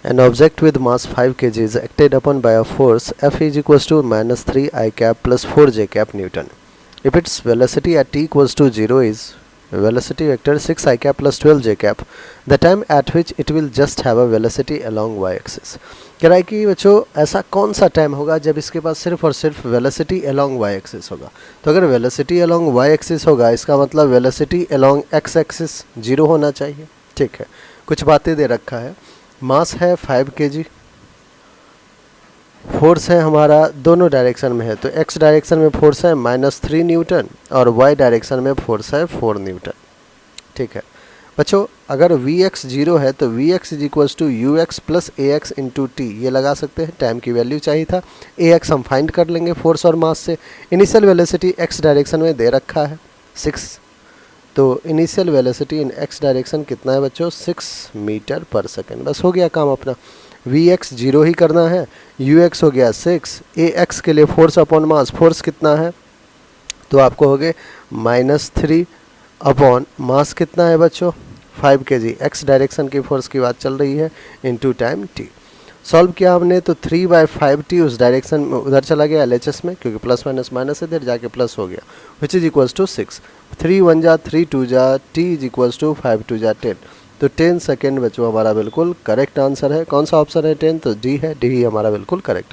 An object with mass 5 kg is acted upon by a force F is equals to minus 3 I cap plus 4 j cap Newton. If its velocity at t equals to 0 is velocity vector 6 I cap plus 12 j cap, the time at which it will just have a velocity along y axis. कह रहा है कि बच्चों ऐसा कौन सा time होगा जब इसके पास सिर्फ और सिर्फ वेलोसिटी अलोंग y एक्सिस होगा. तो अगर वेलोसिटी अलोंग y एक्सिस होगा इसका मतलब वेलोसिटी अलोंग x एक्सिस 0 होना चाहिए. ठीक है, कुछ बातें दे रखा है. मास है 5 kg, फोर्स है हमारा दोनों डायरेक्शन में है. तो x डायरेक्शन में फोर्स है -3 न्यूटन और y डायरेक्शन में फोर्स है 4 न्यूटन. ठीक है बच्चों, अगर Vx 0 है तो Vx is equals to u x plus a x into t. ये लगा सकते हैं, टाइम की वैल्यू चाहिए था. ए एक्स हम फाइंड कर लेंगे फोर्स और मास से. इनिशियल वेलोसिटी x डायरेक्शन में दे रखा है 6. तो इनिशियल वेलोसिटी इन x डायरेक्शन कितना है बच्चों, 6 मीटर पर सेकेंड. बस हो गया काम अपना. Vx 0 ही करना है, Ux हो गया 6, Ax के लिए फोर्स अपॉन मास, फोर्स कितना है तो आपको हो गए -3 अपॉन मास कितना है बच्चों 5 kg. x डायरेक्शन की फोर्स की बात चल रही है इनटू टाइम t. सॉल्व किया हमने तो 3/5t उस डायरेक्शन में उधर चला गया LHS में, क्योंकि प्लस माइनस माइनस इधर जाके प्लस हो गया, विच इज इक्वल्स टू 6. 3 1 जा 3 2 जा t इज इक्वल्स टू 5 2 जा 10. तो 10 सेकेंड बच्चों हमारा बिल्कुल करेक्ट आंसर है. कौन सा ऑप्शन है 10, तो डी है. डी हमारा बिल्कुल करेक्ट